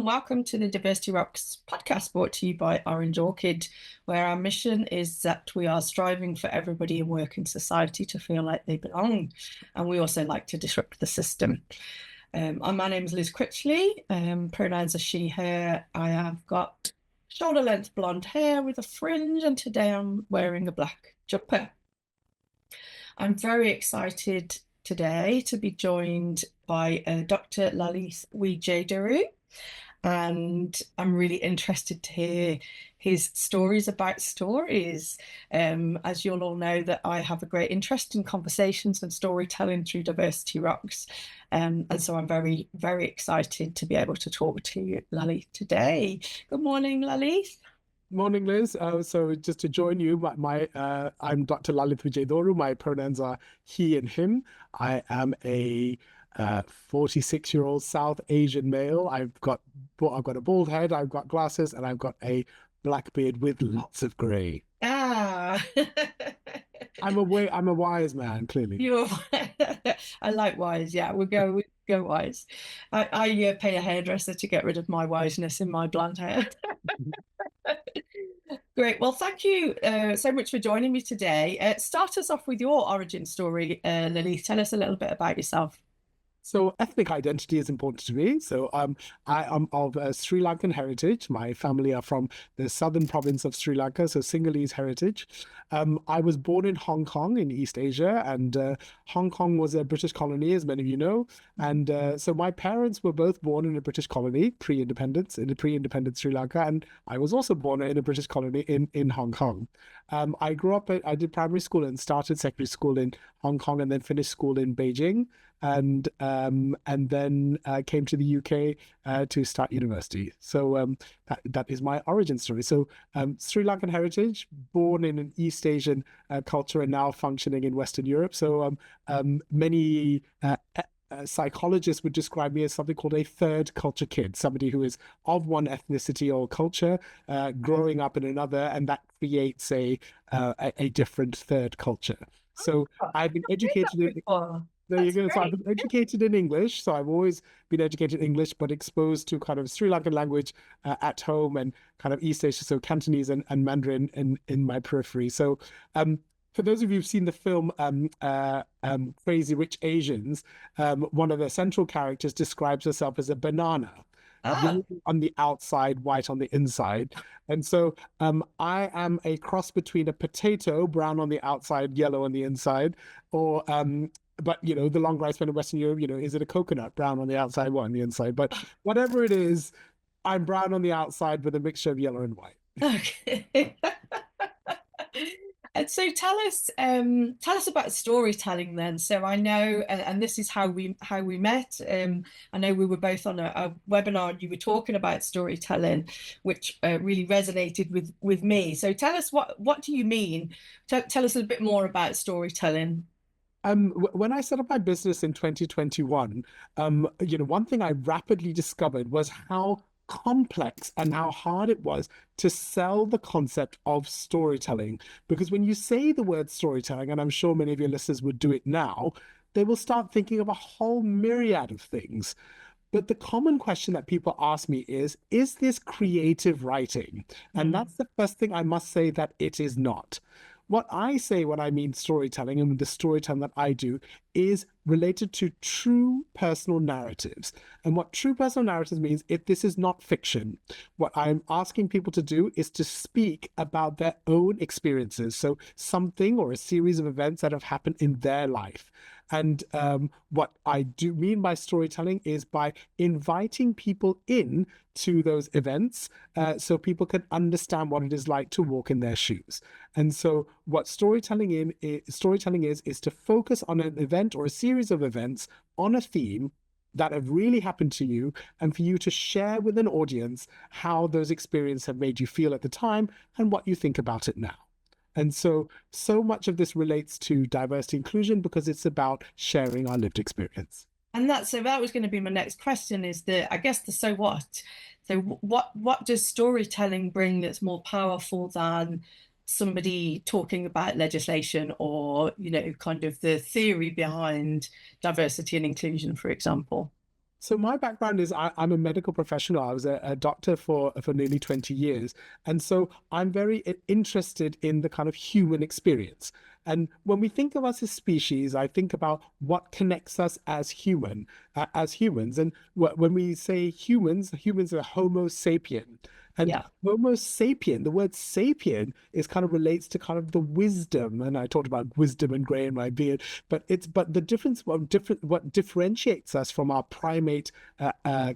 and welcome to the Diversity Rocks podcast brought to you by Orange Orchid, where our mission is that we are striving for everybody in work and society to feel like they belong. And we also like to disrupt the system. My name is Liz Critchley, pronouns are she, her. I have got shoulder length blonde hair with a fringe, and today I'm wearing a black jumper. I'm very excited today to be joined by Dr. Lalith Wijedoru, and I'm really interested to hear his stories about stories. As you'll all know, that I have a great interest in conversations and storytelling through Diversity Rocks, and so I'm very, very excited to be able to talk to Lalith today. Good morning, Lalith. Morning, Liz. So just to join you, I'm Dr. Lalith Wijedoru. My pronouns are he and him. I am a 46-year-old South Asian male. I've got a bald head, I've got glasses, and I've got a black beard with lots of grey. Ah, I'm a wise man, clearly. you're. I like wise. Yeah, we go wise. I pay a hairdresser to get rid of my wiseness in my blonde hair. Great. Well, thank you so much for joining me today. Start us off with your origin story, Lily. Tell us a little bit about yourself. So ethnic identity is important to me. So I am of Sri Lankan heritage. My family are from the southern province of Sri Lanka, so Sinhalese heritage. I was born in Hong Kong in East Asia, and Hong Kong was a British colony, as many of you know. And so my parents were both born in a British colony, pre-independence, in a pre-independent Sri Lanka, and I was also born in a British colony in Hong Kong. I grew up, I did primary school and started secondary school in Hong Kong, and then finished school in Beijing, and then came to the UK to start university. So that is my origin story. So Sri Lankan heritage, born in an East Asian culture, and now functioning in Western Europe. So many psychologists would describe me as something called a third culture kid, somebody who is of one ethnicity or culture, growing up in another, and that creates a different third culture. So I've been educated in. There you go. So I've been educated in English. So I've always been educated in English, but exposed to kind of Sri Lankan language at home, and kind of East Asia, so Cantonese and Mandarin in my periphery. So for those of you who've seen the film Crazy Rich Asians, one of the central characters describes herself as a banana. Yellow on the outside, white on the inside. And so I am a cross between a potato, brown on the outside, yellow on the inside, or but the longer I spend in Western Europe, is it a coconut, brown on the outside, white on the inside? But whatever it is, I'm brown on the outside with a mixture of yellow and white. Okay. And so tell us about storytelling then. So I know, and this is how we met. I know we were both on a webinar, and you were talking about storytelling, which really resonated with me. So tell us, what do you mean? Tell us a little bit more about storytelling. When I set up my business in 2021, one thing I rapidly discovered was how complex and how hard it was to sell the concept of storytelling. Because when you say the word storytelling, and I'm sure many of your listeners would do it now, they will start thinking of a whole myriad of things. But the common question that people ask me is this creative writing? And that's the first thing I must say, that it is not. What I say when I mean storytelling, and the storytelling that I do, is related to true personal narratives. And what true personal narratives means, if this is not fiction, what I'm asking people to do is to speak about their own experiences. So something or a series of events that have happened in their life. And what I do mean by storytelling is by inviting people in to those events, so people can understand what it is like to walk in their shoes. And so what storytelling is to focus on an event or a series of events on a theme that have really happened to you, and for you to share with an audience how those experiences have made you feel at the time and what you think about it now. And so much of this relates to diversity inclusion, because it's about sharing our lived experience. And that was going to be my next question, is the so what? So what does storytelling bring that's more powerful than somebody talking about legislation, or, kind of the theory behind diversity and inclusion, for example? So my background is I'm a medical professional. I was a doctor for nearly 20 years. And so I'm very interested in the kind of human experience. And when we think of us as species, I think about what connects us as humans. And when we say humans, humans are Homo sapien. And Yeah, Homo sapien, the word sapien is kind of relates to kind of the wisdom. And I talked about wisdom and gray in my beard, but the difference, what differentiates us from our primate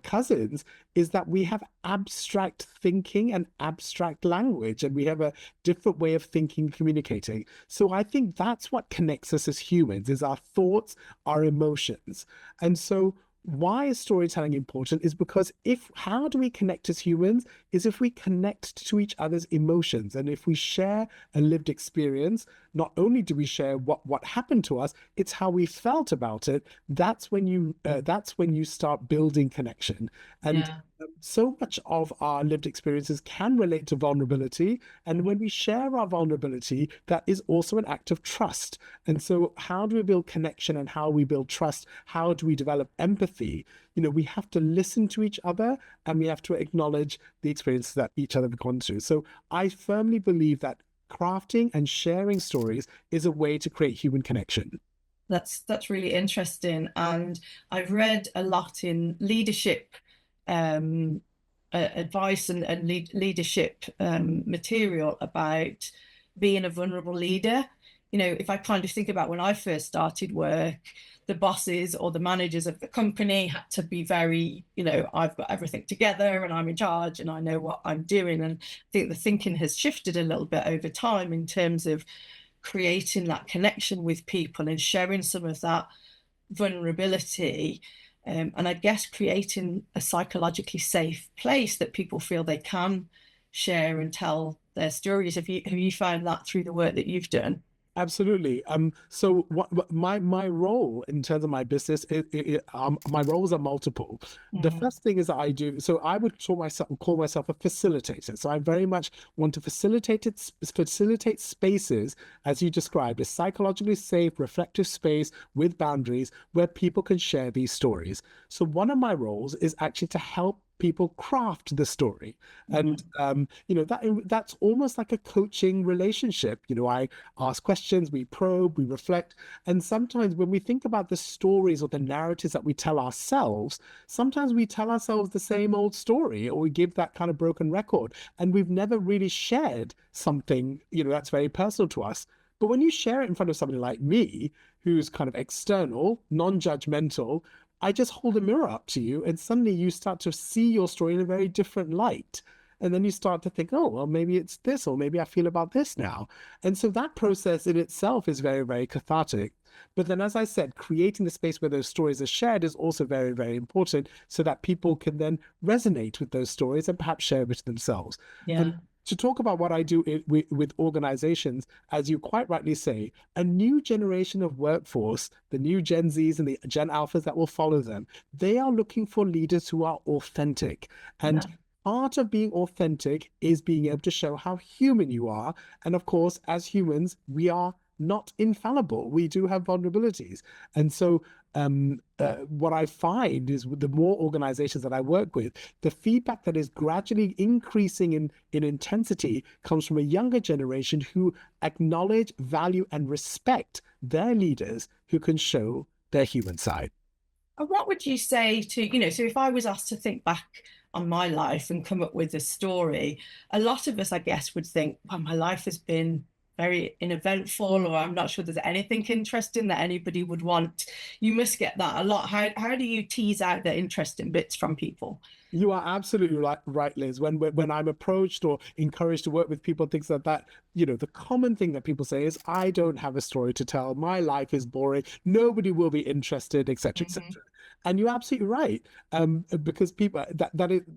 cousins is that we have abstract thinking and abstract language, and we have a different way of thinking and communicating. So I think that's what connects us as humans, is our thoughts, our emotions. And so why is storytelling important is because how do we connect as humans is if we connect to each other's emotions, and if we share a lived experience. Not only do we share what happened to us, it's how we felt about it. That's when you start building connection. And yeah, so much of our lived experiences can relate to vulnerability. And when we share our vulnerability, that is also an act of trust. And so, how do we build connection and how we build trust? How do we develop empathy? We have to listen to each other, and we have to acknowledge the experiences that each other have gone through. So, I firmly believe that crafting and sharing stories is a way to create human connection. that's really interesting. And I've read a lot in leadership um, advice and leadership material about being a vulnerable leader. If I kind of think about when I first started work, the bosses or the managers of the company had to be very, I've got everything together and I'm in charge and I know what I'm doing. And I think the thinking has shifted a little bit over time in terms of creating that connection with people and sharing some of that vulnerability. And I guess creating a psychologically safe place that people feel they can share and tell their stories. Have you found that through the work that you've done? Absolutely. So my role in terms of my business, my roles are multiple. The Mm, first thing is that I do, so I would call myself a facilitator. So I very much want to facilitate spaces, as you described, a psychologically safe, reflective space with boundaries where people can share these stories. So one of my roles is actually to help people craft the story. And mm, that's almost like a coaching relationship. I ask questions, we probe, we reflect. And sometimes when we think about the stories or the narratives that we tell ourselves, sometimes we tell ourselves the same old story, or we give that kind of broken record. And we've never really shared something, that's very personal to us. But when you share it in front of somebody like me, who's kind of external, non-judgmental, I just hold a mirror up to you, and suddenly you start to see your story in a very different light. And then you start to think, oh, well, maybe it's this, or maybe I feel about this now. And so that process in itself is very, very cathartic. But then, as I said, creating the space where those stories are shared is also very, very important, so that people can then resonate with those stories and perhaps share it themselves. And yeah, to talk about what I do with organizations, as you quite rightly say, a new generation of workforce, the new Gen Zs and the Gen Alphas that will follow them, they are looking for leaders who are authentic. And yeah. part of being authentic is being able to show how human you are. And of course, as humans, we are not infallible. We do have vulnerabilities. And so what I find is with the more organizations that I work with, the feedback that is gradually increasing in intensity comes from a younger generation who acknowledge, value, and respect their leaders who can show their human side. And what would you say so if I was asked to think back on my life and come up with a story, a lot of us, I guess, would think, well, my life has been very uneventful, or I'm not sure there's anything interesting that anybody would want. You must get that a lot. How do you tease out the interesting bits from people? You are absolutely right, Liz. When I'm approached or encouraged to work with people, things like that, the common thing that people say is, "I don't have a story to tell. My life is boring. Nobody will be interested, etc., Mhm. etc." And you're absolutely right, because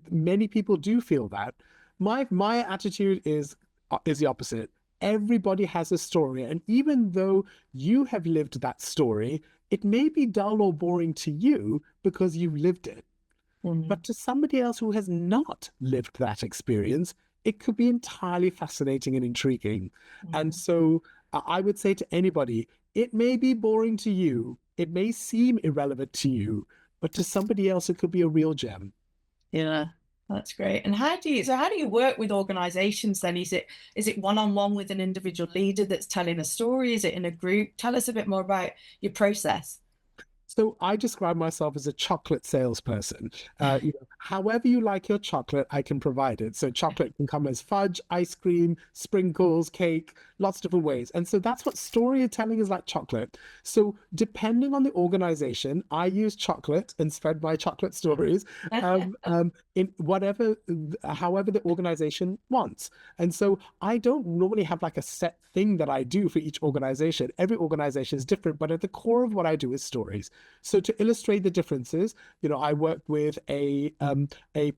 many people do feel that. My attitude is the opposite. Everybody has a story, and even though you have lived that story, it may be dull or boring to you because you've lived it. Mm, But to somebody else who has not lived that experience, it could be entirely fascinating and intriguing. And mm, so I would say to anybody, it may be boring to you, it may seem irrelevant to you, but to somebody else, it could be a real gem. Yeah, that's great. And how do you work with organizations then? Is it one-on-one with an individual leader that's telling a story? Is it in a group? Tell us a bit more about your process. So I describe myself as a chocolate salesperson. However you like your chocolate, I can provide it. So chocolate can come as fudge, ice cream, sprinkles, cake, lots of different ways. And so that's what storytelling is like chocolate. So depending on the organization, I use chocolate and spread my chocolate stories in however the organization wants. And so I don't normally have like a set thing that I do for each organization. Every organization is different, but at the core of what I do is stories. So to illustrate the differences, I work with a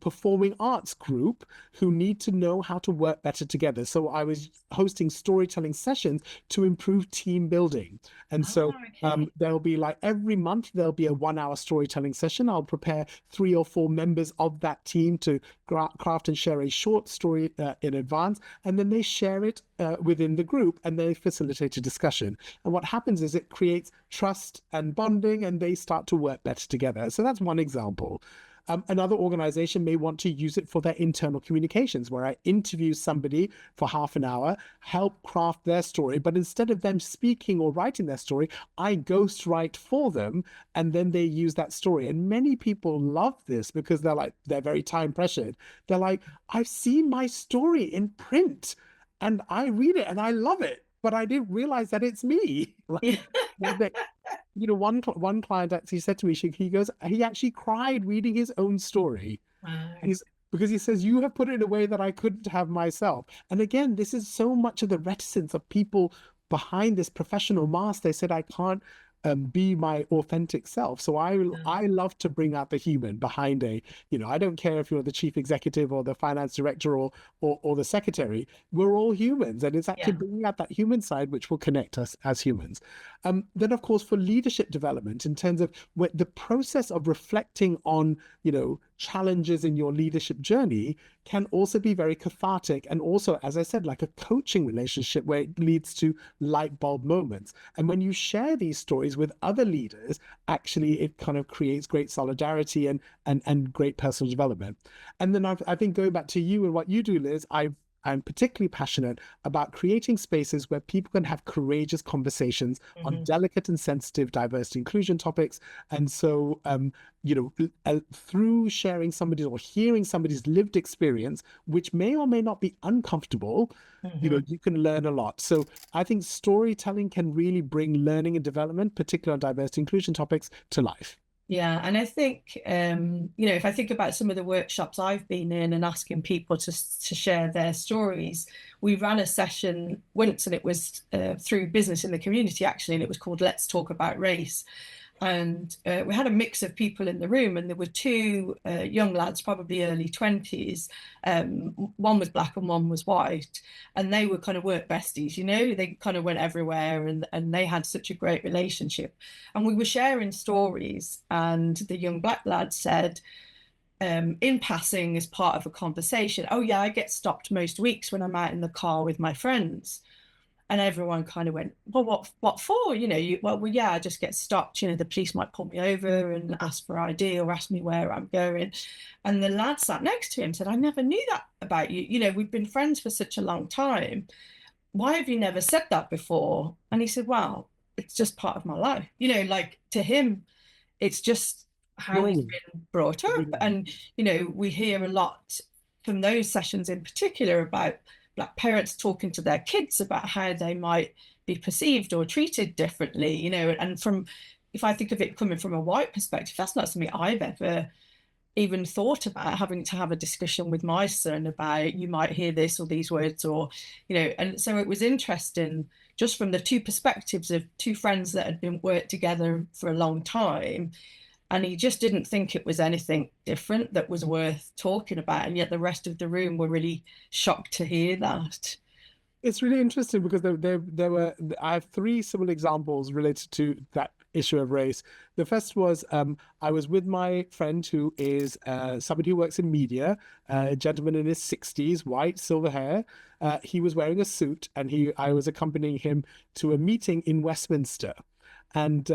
performing arts group who need to know how to work better together. So I was hosting storytelling sessions to improve team building. And so Okay. there'll be like every month, there'll be a 1 hour storytelling session. I'll prepare 3 or 4 members of that team to craft and share a short story in advance. And then they share it within the group and they facilitate a discussion. And what happens is it creates trust and bonding and they start to work better together. So that's one example. Another organization may want to use it for their internal communications, where I interview somebody for half an hour, help craft their story, but instead of them speaking or writing their story, I ghostwrite for them, and then they use that story. And many people love this because they're very time pressured. They're like, I've seen my story in print, and I read it and I love it, but I didn't realize that it's me. Yeah. One client actually said to me, he actually cried reading his own story. Wow. Because he says, you have put it in a way that I couldn't have myself. And again, this is so much of the reticence of people behind this professional mask. They said, I can't be my authentic self. So I love to bring out the human behind I don't care if you're the chief executive or the finance director or the secretary. We're all humans. And it's actually Yeah. bringing out that human side, which will connect us as humans. Then, of course, for leadership development, in terms of the process of reflecting on, challenges in your leadership journey can also be very cathartic. And also, as I said, like a coaching relationship where it leads to light bulb moments. And when you share these stories with other leaders, actually, it kind of creates great solidarity and great personal development. And then I think going back to you and what you do, Liz, I'm particularly passionate about creating spaces where people can have courageous conversations on Mhm. delicate and sensitive diversity inclusion topics. And so, through sharing somebody's or hearing somebody's lived experience, which may or may not be uncomfortable, Mhm. you can learn a lot. So I think storytelling can really bring learning and development, particularly on diversity inclusion topics, to life. Yeah, and I think if I think about some of the workshops I've been in and asking people to share their stories, we ran a session once, and it was through business in the community actually, and it was called "Let's Talk About Race." And we had a mix of people in the room, and there were two young lads, probably early 20s. One was black and one was white, and they were kind of work besties. They kind of went everywhere, and they had such a great relationship. And we were sharing stories, and the young black lad said, in passing, as part of a conversation, "Oh yeah, I get stopped most weeks when I'm out in the car with my friends." And everyone kind of went, "Well, what for?" Well, yeah, I just get stopped. The police might pull me over and ask for ID or ask me where I'm going. And the lad sat next to him said, "I never knew that about you. We've been friends for such a long time. Why have you never said that before?" And he said, "Well, it's just part of my life." Like to him, it's just how he's Normal. been brought up. Really. And, we hear a lot from those sessions in particular about Black parents talking to their kids about how they might be perceived or treated differently, and if I think of it coming from a white perspective, that's not something I've ever even thought about, having to have a discussion with my son about, you might hear this or these words, or and so it was interesting just from the two perspectives of two friends that had been worked together for a long time, and he just didn't think it was anything different that was worth talking about, and yet the rest of the room were really shocked to hear that. It's really interesting because I have 3 similar examples related to that issue of race. The first was I was with my friend who is somebody who works in media, a gentleman in his 60s, white, silver hair. He was wearing a suit, and I was accompanying him to a meeting in Westminster. And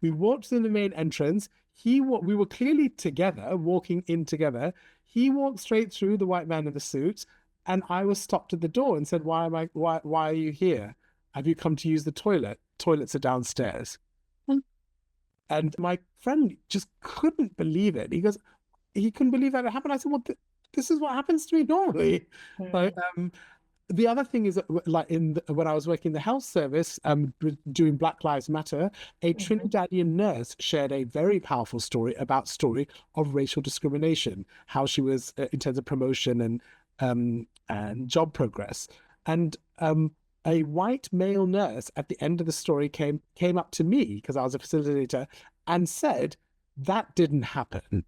we walked in the main entrance. We were clearly together, walking in together. He walked straight through, the white man in the suit, and I was stopped at the door and said, why are you here? Have you come to use the toilet? Toilets are downstairs. And my friend just couldn't believe it. He couldn't believe that it happened. I said, well, this is what happens to me normally. Like, the other thing is that, like when I was working in the health service, doing Black Lives Matter, a Trinidadian nurse shared a very powerful story of racial discrimination, how she was in terms of promotion and job progress. And a white male nurse at the end of the story came up to me, because I was a facilitator, and said, that didn't happen.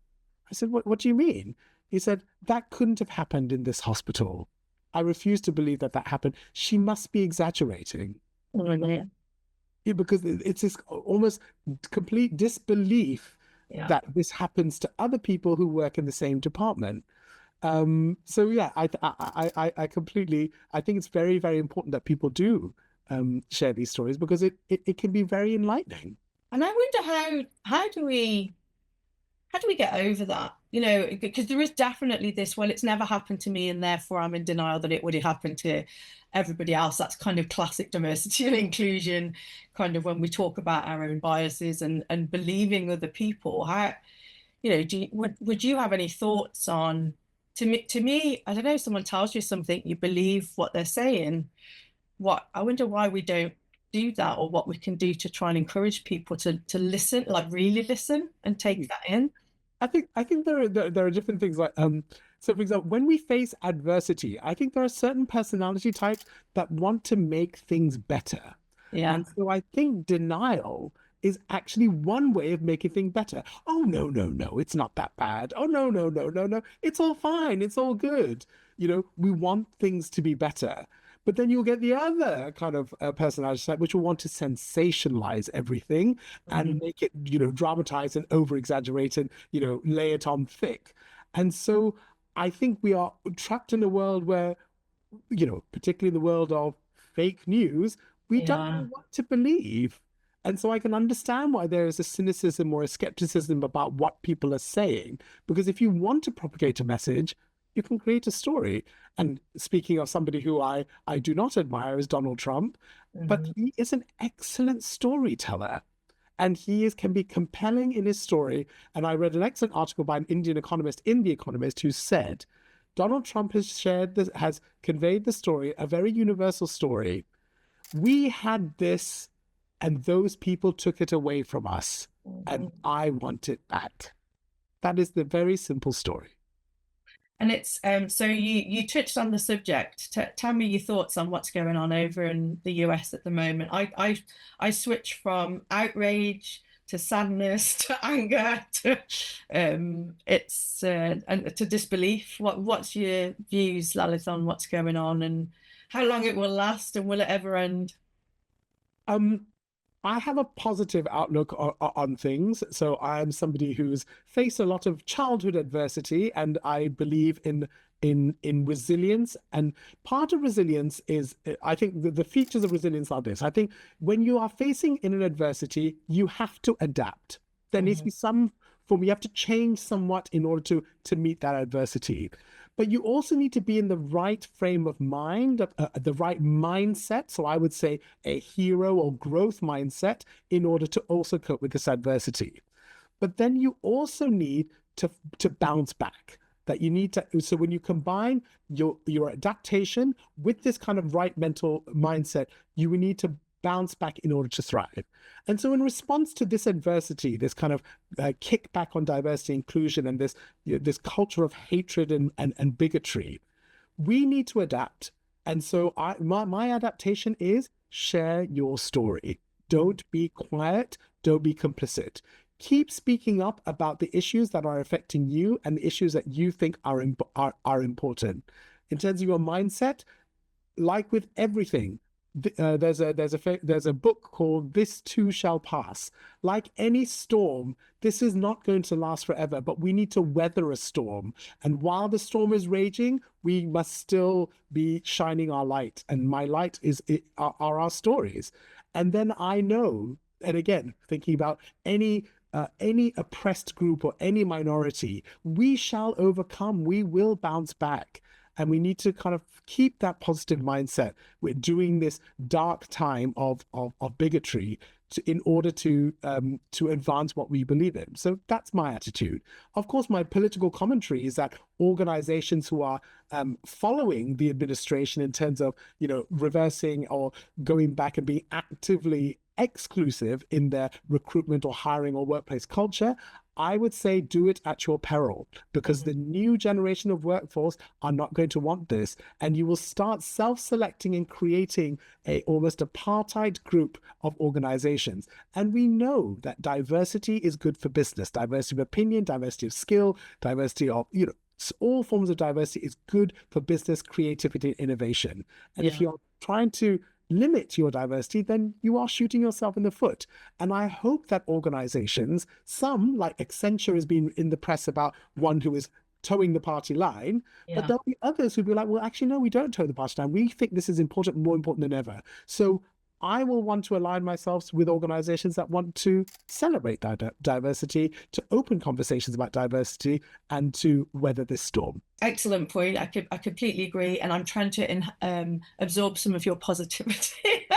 I said, what do you mean? He said, that couldn't have happened in this hospital. I refuse to believe that happened. She must be exaggerating. Yeah, because it's this almost complete disbelief that this happens to other people who work in the same department. So yeah, I completely, I think it's very, very important that people do share these stories, because it can be very enlightening. And I wonder how do we get over that? You know, because there is definitely this, well, it's never happened to me and therefore I'm in denial that it would have happened to everybody else. That's kind of classic diversity and inclusion, kind of when we talk about our own biases and believing other people. How, you know, would you have any thoughts on, to me, I don't know, someone tells you something, you believe what they're saying. I wonder why we don't do that, or what we can do to try and encourage people to listen, like really listen and take that in. I think there are different things, like so for example, when we face adversity, I think there are certain personality types that want to make things better. Yeah. And so I think denial is actually one way of making things better. Oh, no, it's not that bad. Oh, no, it's all fine. It's all good. You know, we want things to be better. But then you'll get the other kind of personality type, which will want to sensationalize everything and make it, you know, dramatize and over-exaggerate and, you know, lay it on thick. And so I think we are trapped in a world where, you know, particularly the world of fake news, we don't know what to believe. And so I can understand why there is a cynicism or a skepticism about what people are saying. Because if you want to propagate a message, you can create a story. And speaking of somebody who I do not admire, is Donald Trump, but he is an excellent storyteller. And he can be compelling in his story. And I read an excellent article by an Indian economist in The Economist who said, Donald Trump has conveyed the story, a very universal story. We had this, and those people took it away from us, and I want it back. That is the very simple story. And it's so you touched on the subject. Tell me your thoughts on what's going on over in the US at the moment. I switch from outrage to sadness to anger to and to disbelief. What's your views, Lalith, on what's going on and how long it will last, and will it ever end? I have a positive outlook on things. So I'm somebody who's faced a lot of childhood adversity, and I believe in resilience. And part of resilience is, I think the features of resilience are this. I think when you are facing in an adversity, you have to adapt. There needs to be some form, you have to change somewhat in order to meet that adversity. But you also need to be in the right frame of mind, the right mindset. So I would say a hero or growth mindset in order to also cope with this adversity. But then you also need to bounce back. That you need to, so when you combine your adaptation with this kind of right mental mindset, you will need to bounce back in order to thrive. And so in response to this adversity, this kind of kickback on diversity inclusion and this culture of hatred and bigotry, we need to adapt. And so my adaptation is share your story. Don't be quiet. Don't be complicit. Keep speaking up about the issues that are affecting you and the issues that you think are important. In terms of your mindset, like with everything, there's a book called This Too Shall Pass. Like any storm, this is not going to last forever, but we need to weather a storm. And while the storm is raging, we must still be shining our light. And my light are our stories. And then I know, and again, thinking about any oppressed group or any minority, we shall overcome. We will bounce back. And we need to kind of keep that positive mindset. We're doing this dark time of bigotry in order to advance what we believe in. So that's my attitude. Of course, my political commentary is that organizations who are following the administration in terms of, reversing or going back and being actively exclusive in their recruitment or hiring or workplace culture, I would say do it at your peril, because the new generation of workforce are not going to want this. And you will start self-selecting and creating a almost apartheid group of organizations. And we know that diversity is good for business. Diversity of opinion, diversity of skill, diversity of, all forms of diversity is good for business, creativity, and innovation. And if you're trying to limit your diversity, then you are shooting yourself in the foot. And I hope that organizations, some like Accenture has been in the press about one who is towing the party line, but there'll be others who'll be like, well, actually, no, we don't tow the party line. We think this is important, more important than ever. So I will want to align myself with organizations that want to celebrate diversity, to open conversations about diversity, and to weather this storm. Excellent point. I completely agree, and I'm trying to absorb some of your positivity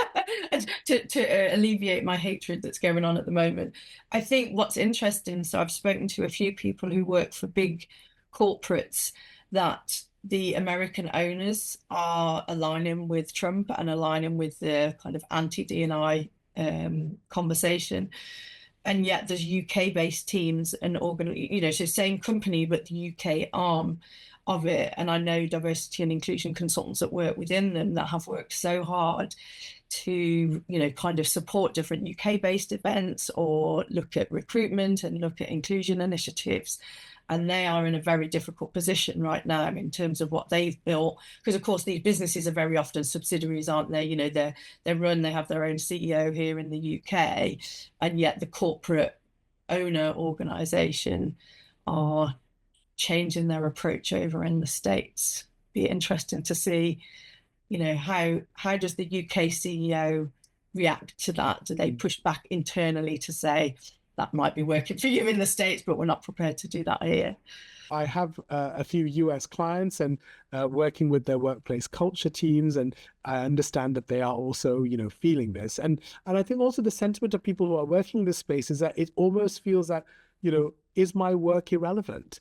to alleviate my hatred that's going on at the moment. I think what's interesting, so I've spoken to a few people who work for big corporates, that the American owners are aligning with Trump and aligning with the kind of anti-D&I conversation. And yet there's UK-based teams and so same company, but the UK arm of it. And I know diversity and inclusion consultants that work within them that have worked so hard to, kind of support different UK-based events or look at recruitment and look at inclusion initiatives. And they are in a very difficult position right now in terms of what they've built, because of course these businesses are very often subsidiaries, aren't they? They have their own CEO here in the UK, and yet the corporate owner organization are changing their approach over in the States. Be interesting to see, how does the UK CEO react to that? Do they push back internally to say, that might be working for you in the States, but we're not prepared to do that here? I have a few US clients and working with their workplace culture teams, and I understand that they are also, feeling this. And I think also the sentiment of people who are working in this space is that it almost feels that, is my work irrelevant?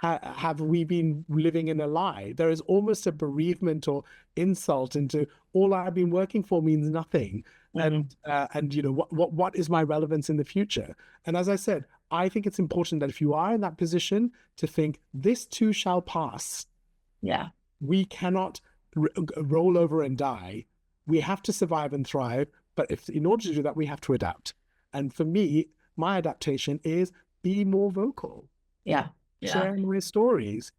Have we been living in a lie? There is almost a bereavement or insult into all I've been working for means nothing. And what is my relevance in the future? And as I said, I think it's important that if you are in that position to think this too shall pass. Yeah. We cannot roll over and die. We have to survive and thrive. But in order to do that, we have to adapt. And for me, my adaptation is be more vocal. Yeah. Share more stories.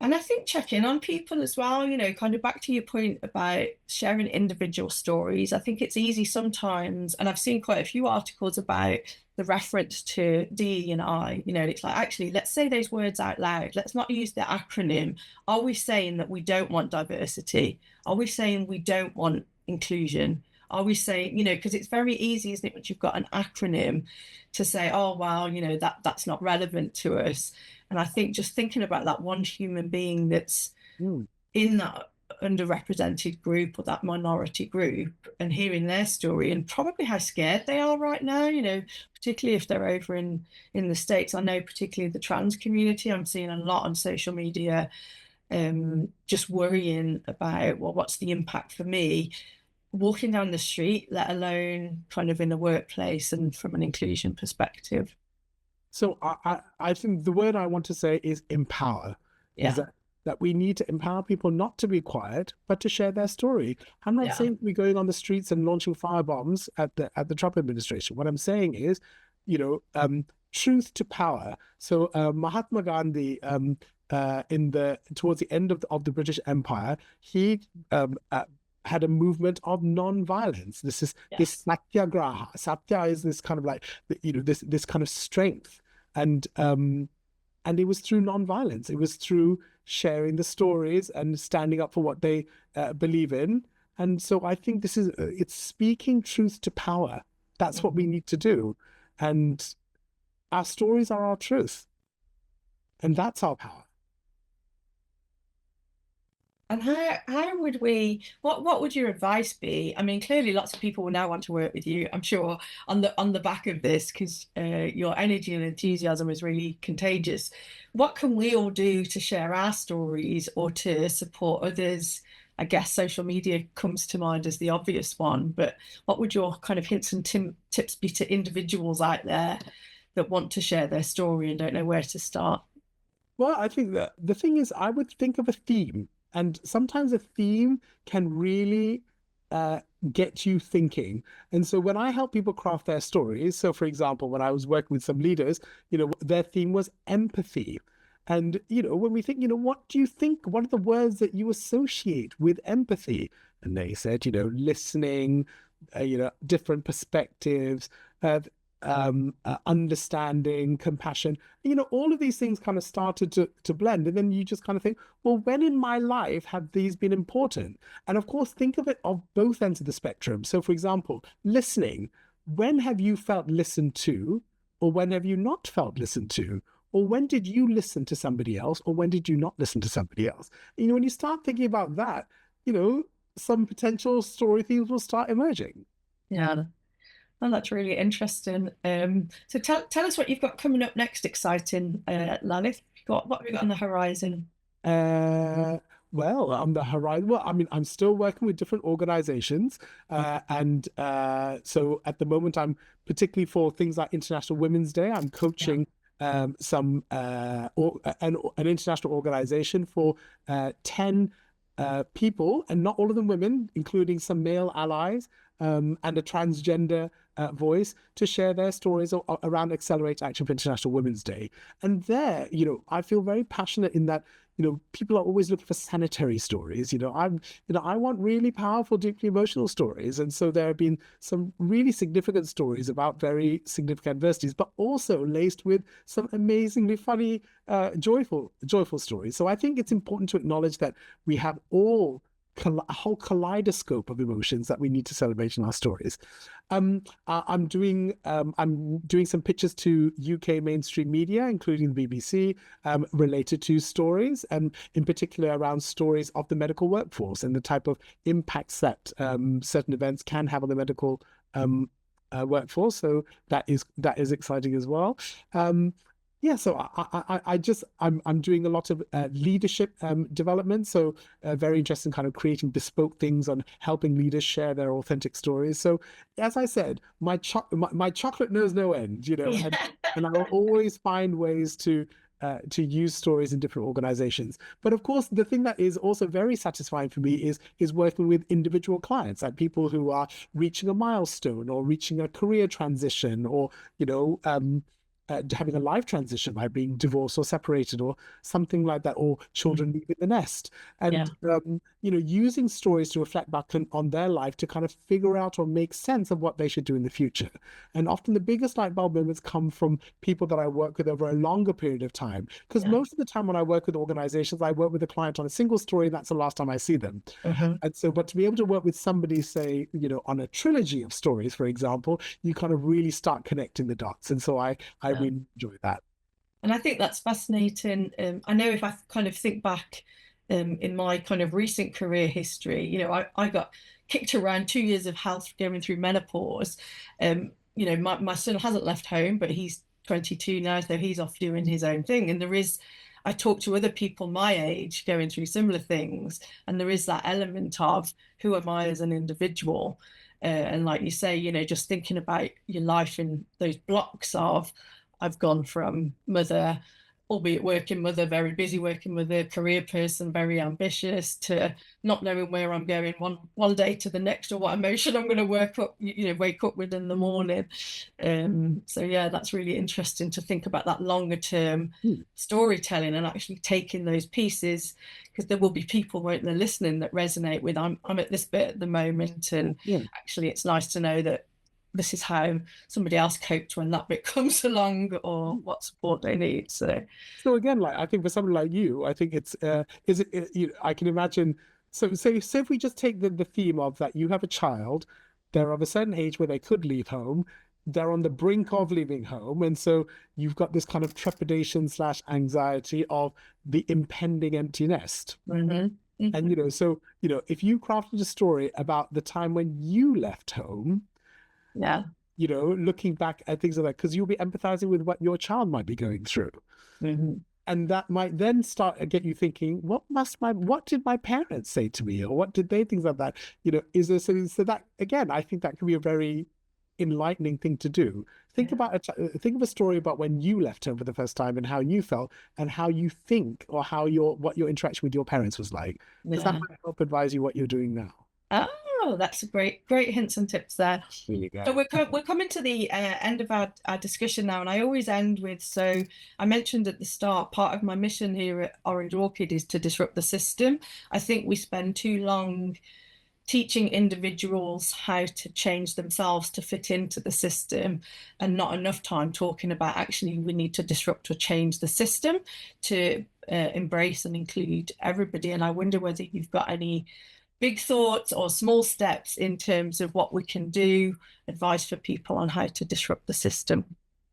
And I think check in on people as well, kind of back to your point about sharing individual stories. I think it's easy sometimes, and I've seen quite a few articles about the reference to DE&I, it's like, actually, let's say those words out loud. Let's not use the acronym. Are we saying that we don't want diversity? Are we saying we don't want inclusion? Are we saying, because it's very easy, isn't it, once you've got an acronym to say, oh, well, that's not relevant to us. And I think just thinking about that one human being that's in that underrepresented group or that minority group and hearing their story and probably how scared they are right now, particularly if they're over in the States. I know particularly the trans community, I'm seeing a lot on social media, just worrying about, well, what's the impact for me walking down the street, let alone kind of in the workplace and from an inclusion perspective. So I think the word I want to say is empower. Yeah. Is that we need to empower people not to be quiet, but to share their story. I'm not saying we're going on the streets and launching firebombs at the Trump administration. What I'm saying is, truth to power. So Mahatma Gandhi, towards the end of the British Empire, he had a movement of non-violence. This is this satyagraha. Satya is this kind of like, this kind of strength, and it was through non-violence. It was through sharing the stories and standing up for what they believe in, And so I think this is it's speaking truth to power. That's what we need to do. And our stories are our truth. And that's our power. And how would we what would your advice be? I mean, clearly lots of people will now want to work with you, I'm sure, on the back of this, because your energy and enthusiasm is really contagious. What can we all do to share our stories or to support others? I guess social media comes to mind as the obvious one, but what would your kind of hints and tips be to individuals out there that want to share their story and don't know where to start? Well, I think that the thing is, I would think of a theme, and sometimes a theme can really uh, get you thinking. And so when I help people craft their stories, so for example, when I was working with some leaders, their theme was empathy. And, when we think, what do you think? What are the words that you associate with empathy? And they said, listening, different perspectives, uh, understanding, compassion. All of these things kind of started to blend. And then you just kind of think, well, when in my life have these been important? And of course, think of it of both ends of the spectrum. So, for example, listening. When have you felt listened to, or when have you not felt listened to? Or when did you listen to somebody else, or when did you not listen to somebody else? When you start thinking about that, some potential story themes will start emerging. Yeah. Oh, that's really interesting. So tell us what you've got coming up next, exciting, Lalith. What have you got on the horizon? Uh, well, on the horizon, well, I mean, I'm still working with different organizations. And so at the moment, I'm particularly for things like International Women's Day, I'm coaching some an international organization for 10 people, and not all of them women, including some male allies, and a transgender voice, to share their stories around Accelerate Action for International Women's Day. And there, I feel very passionate in that, people are always looking for sanitary stories. I want really powerful, deeply emotional stories. And so there have been some really significant stories about very significant adversities, but also laced with some amazingly funny, joyful stories. So I think it's important to acknowledge that we have a whole kaleidoscope of emotions that we need to celebrate in our stories. I'm doing some pitches to UK mainstream media, including the BBC, related to stories, and in particular around stories of the medical workforce and the type of impacts that certain events can have on the medical workforce. So that is exciting as well. Yeah, so I'm doing a lot of leadership development. So very interested in kind of creating bespoke things on helping leaders share their authentic stories. So as I said, my chocolate knows no end, and I will always find ways to use stories in different organizations. But of course, the thing that is also very satisfying for me is working with individual clients, like people who are reaching a milestone or reaching a career transition, or having a life transition by being divorced or separated or something like that, or children leaving the nest. And, using stories to reflect back on their life to kind of figure out or make sense of what they should do in the future. And often the biggest light bulb moments come from people that I work with over a longer period of time. Because most of the time when I work with organizations, I work with a client on a single story, and that's the last time I see them. And so, but to be able to work with somebody, say, on a trilogy of stories, for example, you kind of really start connecting the dots. And so I really enjoy that. And I think that's fascinating. I know if I kind of think back in my kind of recent career history, I got kicked around 2 years of health going through menopause. My son hasn't left home, but he's 22 now, so he's off doing his own thing. And I talk to other people my age going through similar things, and there is that element of who am I as an individual? And like you say, just thinking about your life in those blocks of, I've gone from mother, albeit working mother, very busy working mother, career person, very ambitious, to not knowing where I'm going one day to the next, or what emotion I'm going to wake up with in the morning. So yeah, that's really interesting to think about that longer term storytelling and actually taking those pieces, because there will be people, won't there, listening that resonate with I'm at this bit at the moment, and actually it's nice to know that this is how somebody else coped when that bit comes along, or what support they need. So again, like I think for somebody like you, I think it's I can imagine So if we just take the theme of that, you have a child, they're of a certain age where they could leave home, they're on the brink of leaving home, and so you've got this kind of trepidation slash anxiety of the impending empty nest. Mm-hmm. And so if you crafted a story about the time when you left home, Yeah. looking back at things like that, because you'll be empathizing with what your child might be going through. Mm-hmm. And that might then start to get you thinking, what did my parents say to me, or what did they think of that? Is there so that again, I think that can be a very enlightening thing to do. Think about think of a story about when you left home for the first time and how you felt and how you think, or what your interaction with your parents was like. Because that might help advise you what you're doing now. Oh, that's a great hints and tips there. There you go. So we're coming to the end of our discussion now, and I always end with, so I mentioned at the start, part of my mission here at Orange Orchid is to disrupt the system. I think we spend too long teaching individuals how to change themselves to fit into the system, and not enough time talking about actually we need to disrupt or change the system to embrace and include everybody. And I wonder whether you've got any big thoughts or small steps in terms of what we can do, advice for people on how to disrupt the system.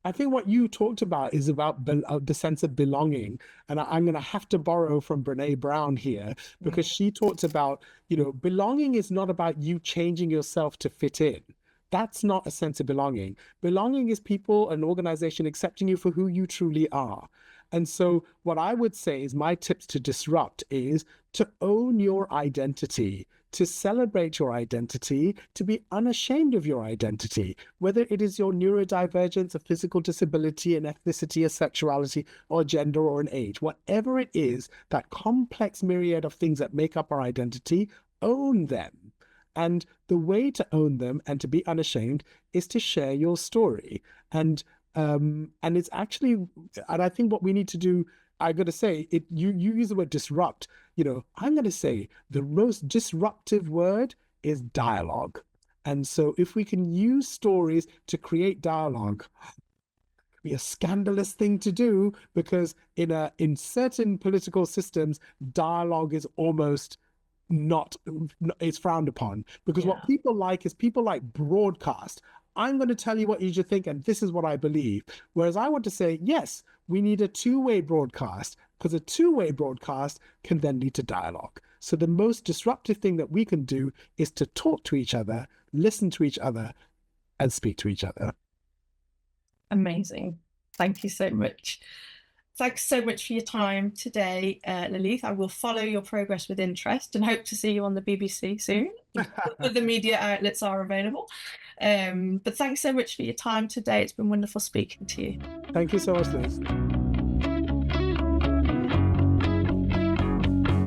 I think what you talked about is about the sense of belonging. And I'm going to have to borrow from Brene Brown here, because she talks about, belonging is not about you changing yourself to fit in. That's not a sense of belonging. Belonging is people, an organization accepting you for who you truly are. And so what I would say is my tips to disrupt is to own your identity, to celebrate your identity, to be unashamed of your identity, whether it is your neurodivergence, a physical disability, an ethnicity, a sexuality, or gender, or an age. Whatever it is, that complex myriad of things that make up our identity, own them. And the way to own them and to be unashamed is to share your story. And it's actually, and I think what we need to do, I got to say, you use the word disrupt. I'm going to say the most disruptive word is dialogue. And so if we can use stories to create dialogue, it can be a scandalous thing to do, because in certain political systems, dialogue is almost not, it's frowned upon, because what people like is people like broadcast. I'm going to tell you what you should think, and this is what I believe. Whereas I want to say, yes, we need a two-way broadcast, because a two-way broadcast can then lead to dialogue. So the most disruptive thing that we can do is to talk to each other, listen to each other, and speak to each other. Amazing. Thank you so much. Thanks so much for your time today, Lalith. I will follow your progress with interest and hope to see you on the BBC soon. The media outlets are available. But thanks so much for your time today. It's been wonderful speaking to you. Thank you so much, Liz.